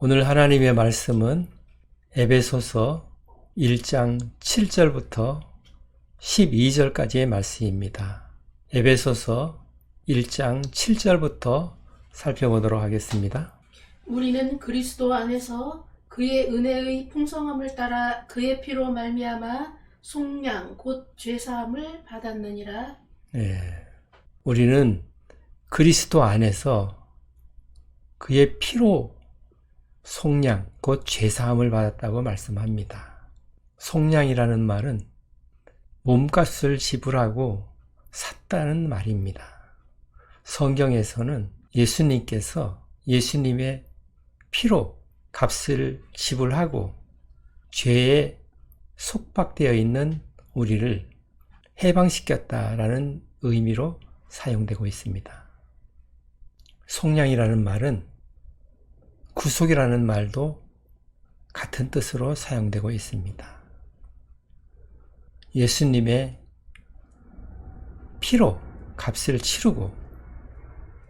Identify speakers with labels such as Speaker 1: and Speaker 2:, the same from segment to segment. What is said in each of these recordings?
Speaker 1: 오늘 하나님의 말씀은 에베소서 1장 7절부터 12절까지의 말씀입니다. 에베소서 1장 7절부터 살펴보도록 하겠습니다.
Speaker 2: 우리는 그리스도 안에서 그의 은혜의 풍성함을 따라 그의 피로 말미암아 속량 곧 죄사함을 받았느니라.
Speaker 1: 우리는 그리스도 안에서 그의 피로 속량 곧 죄사함을 받았다고 말씀합니다. 속량이라는 말은 몸값을 지불하고 샀다는 말입니다. 성경에서는 예수님께서 예수님의 피로 값을 지불하고 죄에 속박되어 있는 우리를 해방시켰다라는 의미로 사용되고 있습니다. 속량이라는 말은 구속이라는 말도 같은 뜻으로 사용되고 있습니다. 예수님의 피로 값을 치르고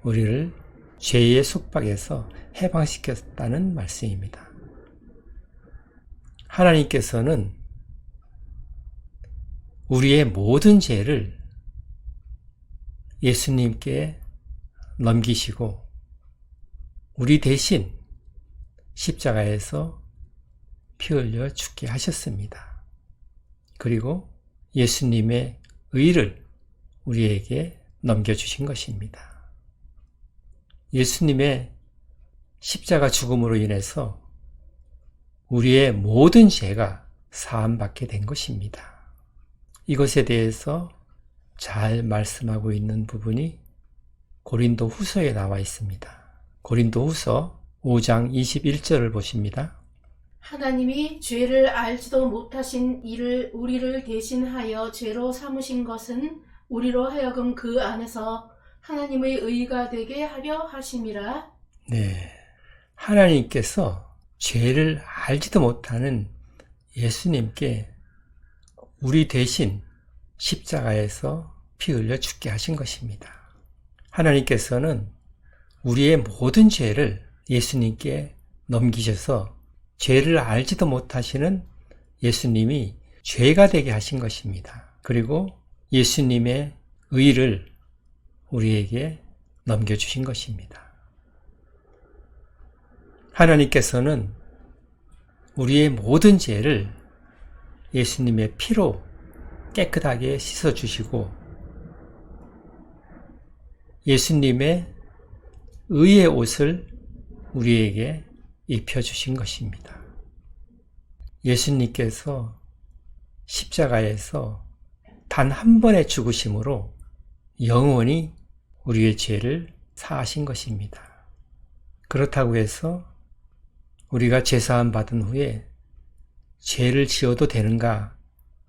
Speaker 1: 우리를 죄의 속박에서 해방시켰다는 말씀입니다. 하나님께서는 우리의 모든 죄를 예수님께 넘기시고 우리 대신 십자가에서 피 흘려 죽게 하셨습니다. 그리고 예수님의 의를 우리에게 넘겨주신 것입니다. 예수님의 십자가 죽음으로 인해서 우리의 모든 죄가 사함받게 된 것입니다. 이것에 대해서 잘 말씀하고 있는 부분이 고린도 후서에 나와 있습니다. 고린도 후서 5장 21절을 보십니다.
Speaker 2: 하나님이 죄를 알지도 못하신 이를 우리를 대신하여 죄로 삼으신 것은 우리로 하여금 그 안에서 하나님의 의가 되게 하려 하심이라.
Speaker 1: 하나님께서 죄를 알지도 못하는 예수님께 우리 대신 십자가에서 피 흘려 죽게 하신 것입니다. 하나님께서는 우리의 모든 죄를 예수님께 넘기셔서 죄를 알지도 못하시는 예수님이 죄가 되게 하신 것입니다. 그리고 예수님의 의를 우리에게 넘겨주신 것입니다. 하나님께서는 우리의 모든 죄를 예수님의 피로 깨끗하게 씻어주시고 예수님의 의의 옷을 우리에게 입혀주신 것입니다. 예수님께서 십자가에서 단 한 번의 죽으심으로 영원히 우리의 죄를 사하신 것입니다. 그렇다고 해서 우리가 죄사함 받은 후에 죄를 지어도 되는가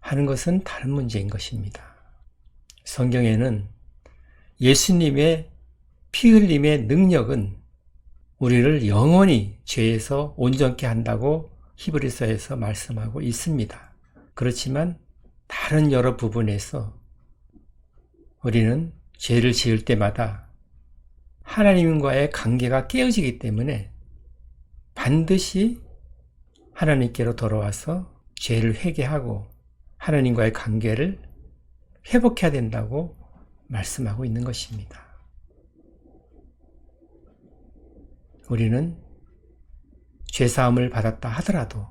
Speaker 1: 하는 것은 다른 문제인 것입니다. 성경에는 예수님의 피 흘림의 능력은 우리를 영원히 죄에서 온전케 한다고 히브리서에서 말씀하고 있습니다. 그렇지만 다른 여러 부분에서 우리는 죄를 지을 때마다 하나님과의 관계가 깨어지기 때문에 반드시 하나님께로 돌아와서 죄를 회개하고 하나님과의 관계를 회복해야 된다고 말씀하고 있는 것입니다. 우리는 죄사함을 받았다 하더라도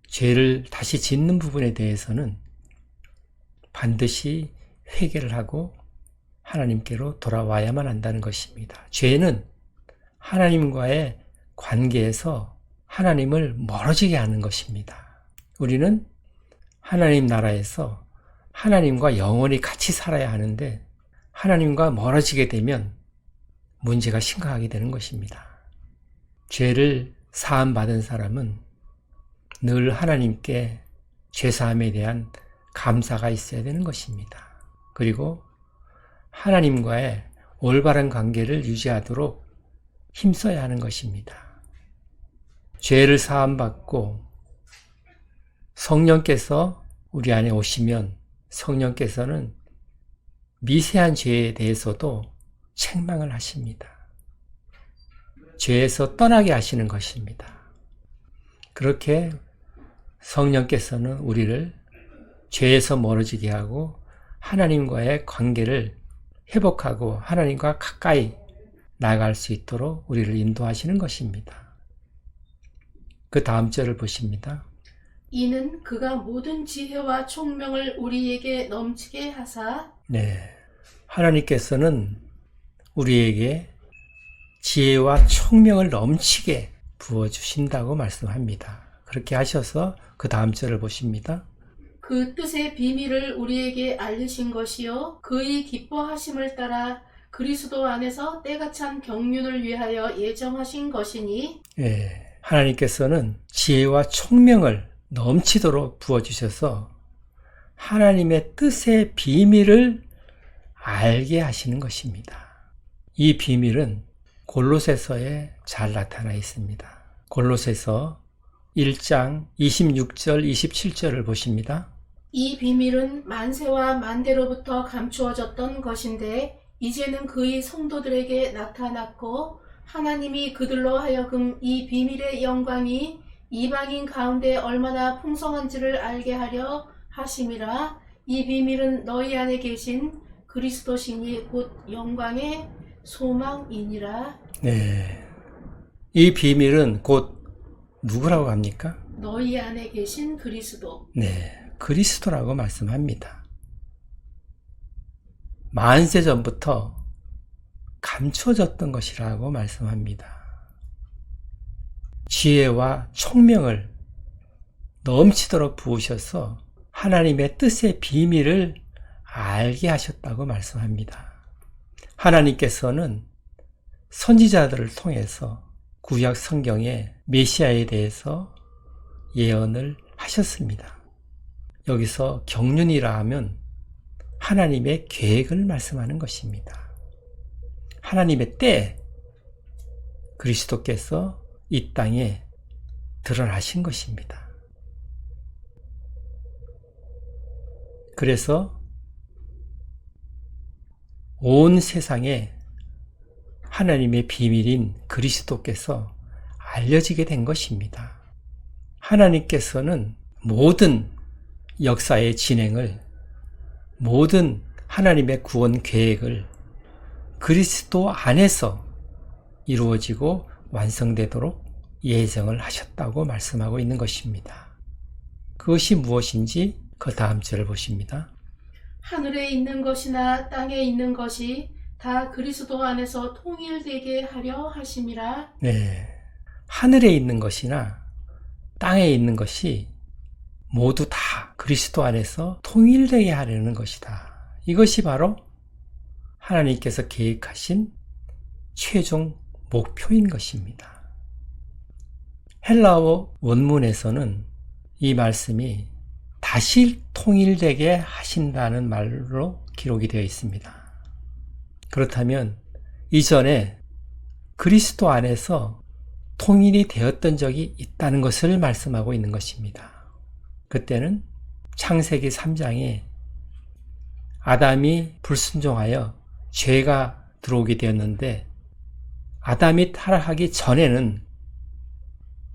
Speaker 1: 죄를 다시 짓는 부분에 대해서는 반드시 회개를 하고 하나님께로 돌아와야만 한다는 것입니다. 죄는 하나님과의 관계에서 하나님을 멀어지게 하는 것입니다. 우리는 하나님 나라에서 하나님과 영원히 같이 살아야 하는데 하나님과 멀어지게 되면 문제가 심각하게 되는 것입니다. 죄를 사함받은 사람은 늘 하나님께 죄사함에 대한 감사가 있어야 되는 것입니다. 그리고 하나님과의 올바른 관계를 유지하도록 힘써야 하는 것입니다. 죄를 사함받고 성령께서 우리 안에 오시면 성령께서는 미세한 죄에 대해서도 책망을 하십니다. 죄에서 떠나게 하시는 것입니다. 그렇게 성령께서는 우리를 죄에서 멀어지게 하고 하나님과의 관계를 회복하고 하나님과 가까이 나아갈 수 있도록 우리를 인도하시는 것입니다. 그 다음 절을 보십니다.
Speaker 2: 이는 그가 모든 지혜와 총명을 우리에게 넘치게 하사
Speaker 1: 네, 하나님께서는 우리에게 지혜와 총명을 넘치게 부어주신다고 말씀합니다. 그렇게 하셔서 그 다음 절을 보십니다.
Speaker 2: 그 뜻의 비밀을 우리에게 알리신 것이요 그의 기뻐하심을 따라 그리스도 안에서 때가 찬 경륜을 위하여 예정하신 것이니
Speaker 1: 예, 하나님께서는 지혜와 총명을 넘치도록 부어주셔서 하나님의 뜻의 비밀을 알게 하시는 것입니다. 이 비밀은 골로새서에 잘 나타나 있습니다. 골로새서 1장 26절, 27절을 보십니다.
Speaker 2: 이 비밀은 만세와 만대로부터 감추어졌던 것인데 이제는 그의 성도들에게 나타났고 하나님이 그들로 하여금 이 비밀의 영광이 이방인 가운데 얼마나 풍성한지를 알게 하려 하심이라. 이 비밀은 너희 안에 계신 그리스도시니 곧 영광의 소망이니라.
Speaker 1: 네, 이 비밀은 곧 누구라고 합니까?
Speaker 2: 너희 안에 계신 그리스도.
Speaker 1: 네, 그리스도라고 말씀합니다. 만세 전부터 감춰졌던 것이라고 말씀합니다. 지혜와 총명을 넘치도록 부으셔서 하나님의 뜻의 비밀을 알게 하셨다고 말씀합니다. 하나님께서는 선지자들을 통해서 구약 성경의 메시아에 대해서 예언을 하셨습니다. 여기서 경륜이라 하면 하나님의 계획을 말씀하는 것입니다. 하나님의 때 그리스도께서 이 땅에 드러나신 것입니다. 그래서 온 세상에 하나님의 비밀인 그리스도께서 알려지게 된 것입니다. 하나님께서는 모든 역사의 진행을, 모든 하나님의 구원 계획을 그리스도 안에서 이루어지고 완성되도록 예정을 하셨다고 말씀하고 있는 것입니다. 그것이 무엇인지 그 다음 절을 보십니다.
Speaker 2: 하늘에 있는 것이나 땅에 있는 것이 다 그리스도 안에서 통일되게 하려 하심이라.
Speaker 1: 네, 하늘에 있는 것이나 땅에 있는 것이 모두 다 그리스도 안에서 통일되게 하려는 것이다. 이것이 바로 하나님께서 계획하신 최종 목표인 것입니다. 헬라어 원문에서는 이 말씀이 다시 통일되게 하신다는 말로 기록이 되어 있습니다. 그렇다면 이전에 그리스도 안에서 통일이 되었던 적이 있다는 것을 말씀하고 있는 것입니다. 그때는 창세기 3장에 아담이 불순종하여 죄가 들어오게 되었는데 아담이 타락하기 전에는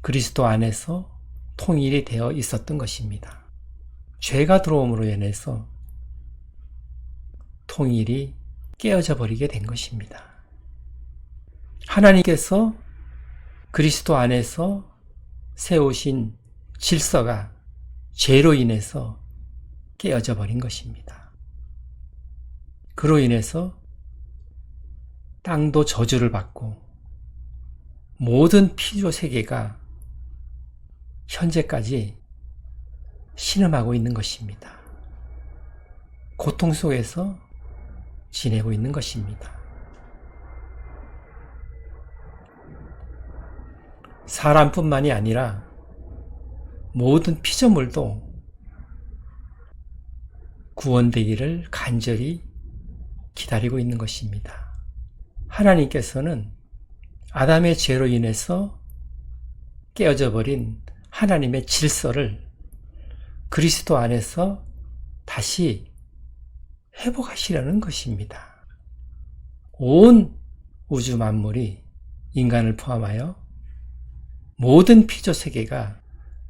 Speaker 1: 그리스도 안에서 통일이 되어 있었던 것입니다. 죄가 들어옴으로 인해서 통일이 깨어져 버리게 된 것입니다. 하나님께서 그리스도 안에서 세우신 질서가 죄로 인해서 깨어져 버린 것입니다. 그로 인해서 땅도 저주를 받고 모든 피조 세계가 현재까지 신음하고 있는 것입니다. 고통 속에서 지내고 있는 것입니다. 사람뿐만이 아니라 모든 피조물도 구원되기를 간절히 기다리고 있는 것입니다. 하나님께서는 아담의 죄로 인해서 깨어져 버린 하나님의 질서를 그리스도 안에서 다시 회복하시려는 것입니다. 온 우주 만물이 인간을 포함하여 모든 피조 세계가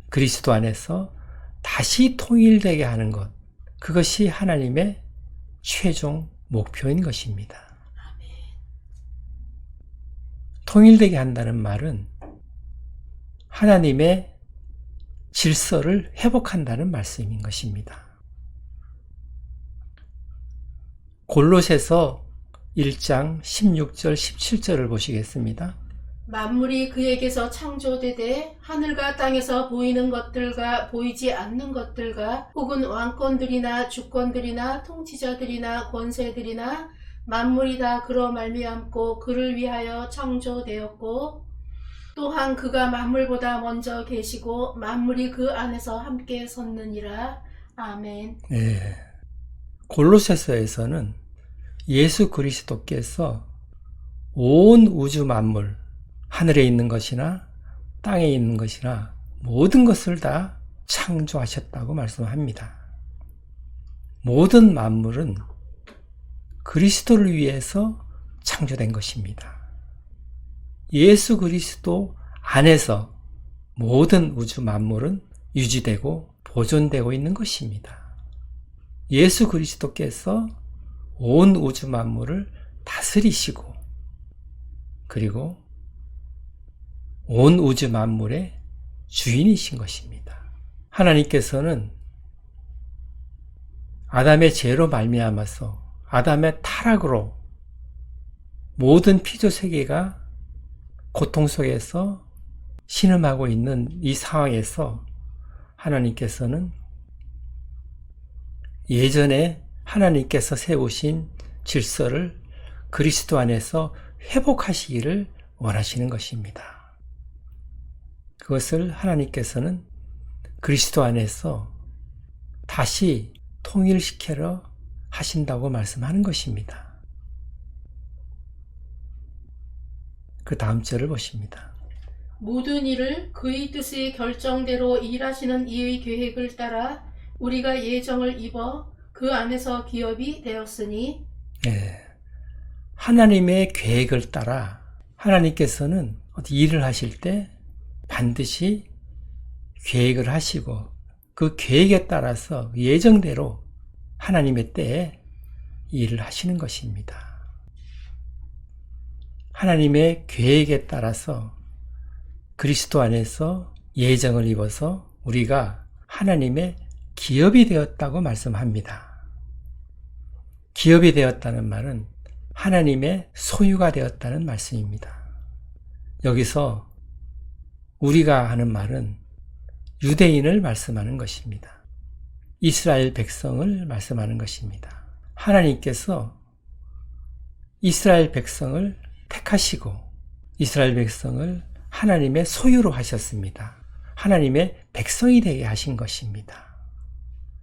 Speaker 1: 그리스도 안에서 다시 통일되게 하는 것, 그것이 하나님의 최종 목표인 것입니다. 통일되게 한다는 말은 하나님의 질서를 회복한다는 말씀인 것입니다. 골로새서 1장 16절 17절을 보시겠습니다.
Speaker 2: 만물이 그에게서 창조되되 하늘과 땅에서 보이는 것들과 보이지 않는 것들과 혹은 왕권들이나 주권들이나 통치자들이나 권세들이나 만물이 다 그로 말미암고 그를 위하여 창조되었고 또한 그가 만물보다 먼저 계시고 만물이 그 안에서 함께 섰느니라. 아멘.
Speaker 1: 네. 골로새서에서는 예수 그리스도께서 온 우주 만물, 하늘에 있는 것이나 땅에 있는 것이나 모든 것을 다 창조하셨다고 말씀합니다. 모든 만물은 그리스도를 위해서 창조된 것입니다. 예수 그리스도 안에서 모든 우주 만물은 유지되고 보존되고 있는 것입니다. 예수 그리스도께서 온 우주 만물을 다스리시고 그리고 온 우주 만물의 주인이신 것입니다. 하나님께서는 아담의 죄로 말미암아서 아담의 타락으로 모든 피조 세계가 고통 속에서 신음하고 있는 이 상황에서 하나님께서는 예전에 하나님께서 세우신 질서를 그리스도 안에서 회복하시기를 원하시는 것입니다. 그것을 하나님께서는 그리스도 안에서 다시 통일시키려 하신다고 말씀하는 것입니다. 그 다음 절을 보십니다.
Speaker 2: 모든 일을 그의 뜻의 결정대로 일하시는 이의 계획을 따라 우리가 예정을 입어 그 안에서 기업이 되었으니.
Speaker 1: 네. 하나님의 계획을 따라 하나님께서는 일을 하실 때 반드시 계획을 하시고 그 계획에 따라서 예정대로 하나님의 때에 일을 하시는 것입니다. 하나님의 계획에 따라서 그리스도 안에서 예정을 입어서 우리가 하나님의 기업이 되었다고 말씀합니다. 기업이 되었다는 말은 하나님의 소유가 되었다는 말씀입니다. 여기서 우리가 하는 말은 유대인을 말씀하는 것입니다. 이스라엘 백성을 말씀하는 것입니다. 하나님께서 이스라엘 백성을 택하시고 이스라엘 백성을 하나님의 소유로 하셨습니다. 하나님의 백성이 되게 하신 것입니다.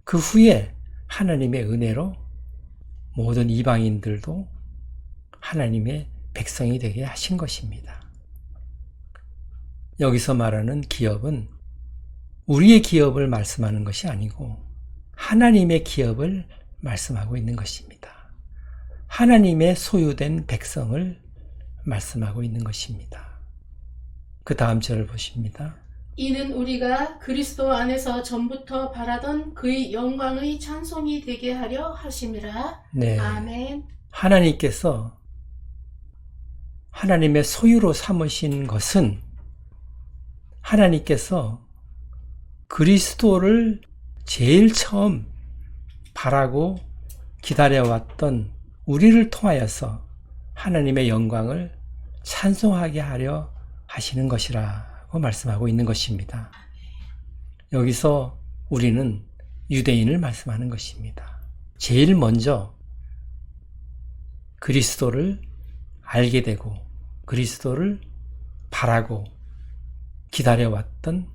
Speaker 1: 그 후에 하나님의 은혜로 모든 이방인들도 하나님의 백성이 되게 하신 것입니다. 여기서 말하는 기업은 우리의 기업을 말씀하는 것이 아니고 하나님의 기업을 말씀하고 있는 것입니다. 하나님의 소유된 백성을 말씀하고 있는 것입니다. 그 다음 절을 보십니다.
Speaker 2: 이는 우리가 그리스도 안에서 전부터 바라던 그의 영광의 찬송이 되게 하려 하심이라.
Speaker 1: 네.
Speaker 2: 아멘.
Speaker 1: 하나님께서 하나님의 소유로 삼으신 것은 하나님께서 그리스도를 제일 처음 바라고 기다려왔던 우리를 통하여서 하나님의 영광을 찬송하게 하려 하시는 것이라고 말씀하고 있는 것입니다. 여기서 우리는 유대인을 말씀하는 것입니다. 제일 먼저 그리스도를 알게 되고 그리스도를 바라고 기다려왔던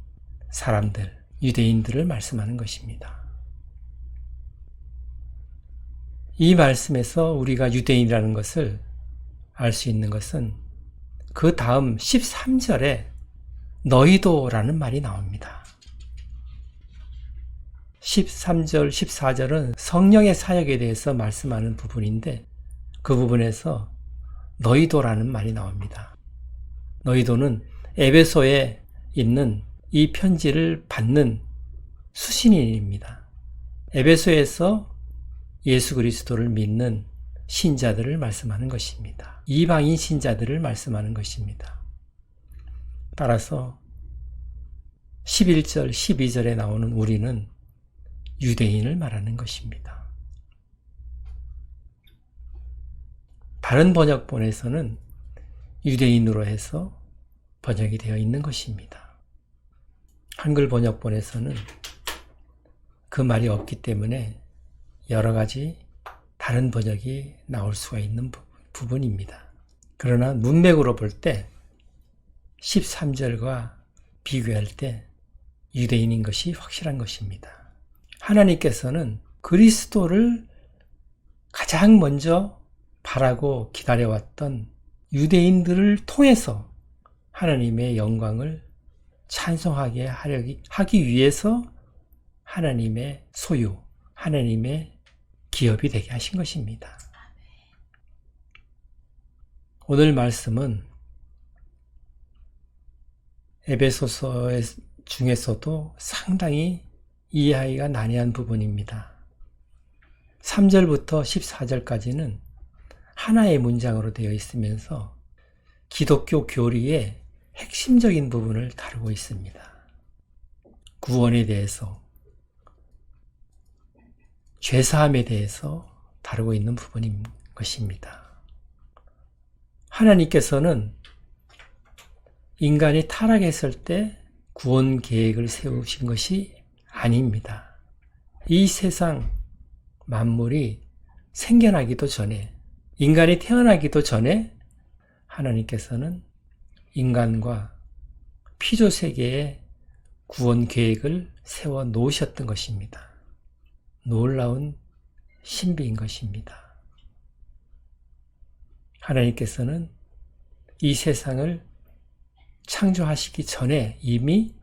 Speaker 1: 사람들, 유대인들을 말씀하는 것입니다. 이 말씀에서 우리가 유대인이라는 것을 알 수 있는 것은 그 다음 13절에 너희도라는 말이 나옵니다. 13절, 14절은 성령의 사역에 대해서 말씀하는 부분인데 그 부분에서 너희도라는 말이 나옵니다. 너희도는 에베소에 있는 이 편지를 받는 수신인입니다. 에베소에서 예수 그리스도를 믿는 신자들을 말씀하는 것입니다. 이방인 신자들을 말씀하는 것입니다. 따라서 11절, 12절에 나오는 우리는 유대인을 말하는 것입니다. 다른 번역본에서는 유대인으로 해서 번역이 되어 있는 것입니다. 한글 번역본에서는 그 말이 없기 때문에 여러 가지 다른 번역이 나올 수가 있는 부분입니다. 그러나 문맥으로 볼 때 13절과 비교할 때 유대인인 것이 확실한 것입니다. 하나님께서는 그리스도를 가장 먼저 바라고 기다려왔던 유대인들을 통해서 하나님의 영광을 찬송하게 하기 위해서 하나님의 소유, 하나님의 기업이 되게 하신 것입니다. 오늘 말씀은 에베소서 중에서도 상당히 이해하기가 난해한 부분입니다. 3절부터 14절까지는 하나의 문장으로 되어 있으면서 기독교 교리의 핵심적인 부분을 다루고 있습니다. 구원에 대해서, 죄사함에 대해서 다루고 있는 부분인 것입니다. 하나님께서는 인간이 타락했을 때 구원 계획을 세우신 것이 아닙니다. 이 세상 만물이 생겨나기도 전에, 인간이 태어나기도 전에 하나님께서는 인간과 피조세계의 구원 계획을 세워 놓으셨던 것입니다. 놀라운 신비인 것입니다. 하나님께서는 이 세상을 창조하시기 전에 이미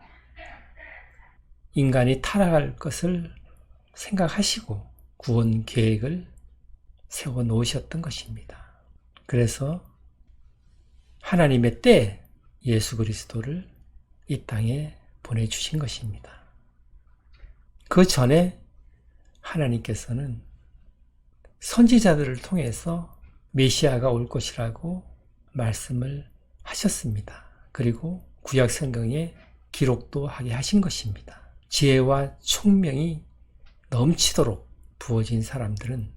Speaker 1: 인간이 타락할 것을 생각하시고 구원 계획을 세워 놓으셨던 것입니다. 그래서 하나님의 때 예수 그리스도를 이 땅에 보내주신 것입니다. 그 전에 하나님께서는 선지자들을 통해서 메시아가 올 것이라고 말씀을 하셨습니다. 그리고 구약 성경에 기록도 하게 하신 것입니다. 지혜와 총명이 넘치도록 부어진 사람들은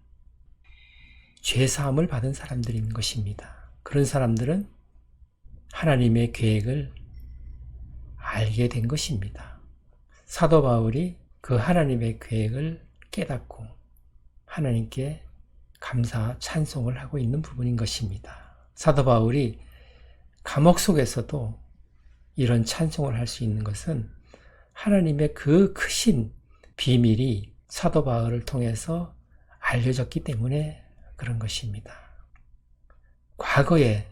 Speaker 1: 죄사함을 받은 사람들인 것입니다. 그런 사람들은 하나님의 계획을 알게 된 것입니다. 사도 바울이 그 하나님의 계획을 깨닫고 하나님께 감사 찬송을 하고 있는 부분인 것입니다. 사도 바울이 감옥 속에서도 이런 찬송을 할 수 있는 것은 하나님의 그 크신 비밀이 사도 바울을 통해서 알려졌기 때문에 그런 것입니다. 과거에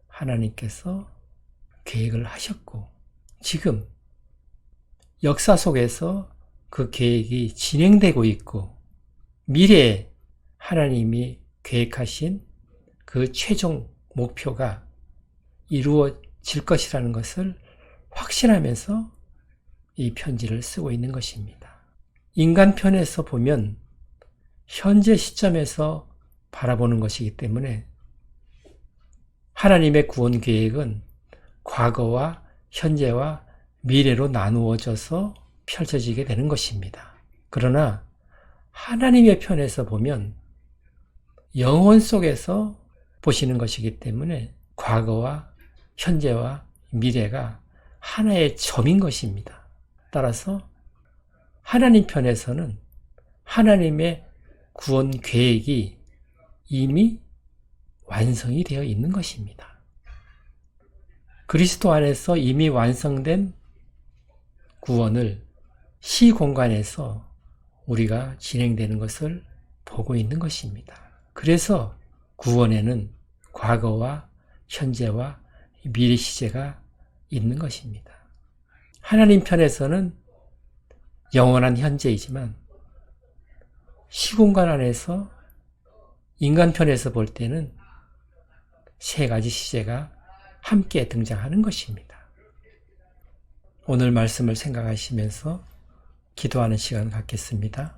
Speaker 1: 하나님께서 계획을 하셨고 지금 역사 속에서 그 계획이 진행되고 있고 미래에 하나님이 계획하신 그 최종 목표가 이루어질 것이라는 것을 확신하면서 이 편지를 쓰고 있는 것입니다. 인간 편에서 보면 현재 시점에서 바라보는 것이기 때문에 하나님의 구원 계획은 과거와 현재와 미래로 나누어져서 펼쳐지게 되는 것입니다. 그러나 하나님의 편에서 보면 영혼 속에서 보시는 것이기 때문에 과거와 현재와 미래가 하나의 점인 것입니다. 따라서 하나님 편에서는 하나님의 구원 계획이 이미 완성이 되어 있는 것입니다. 그리스도 안에서 이미 완성된 구원을 시공간에서 우리가 진행되는 것을 보고 있는 것입니다. 그래서 구원에는 과거와 현재와 미래 시제가 있는 것입니다. 하나님 편에서는 영원한 현재이지만 시공간 안에서 인간 편에서 볼 때는 세 가지 시제가 함께 등장하는 것입니다. 오늘 말씀을 생각하시면서 기도하는 시간 갖겠습니다.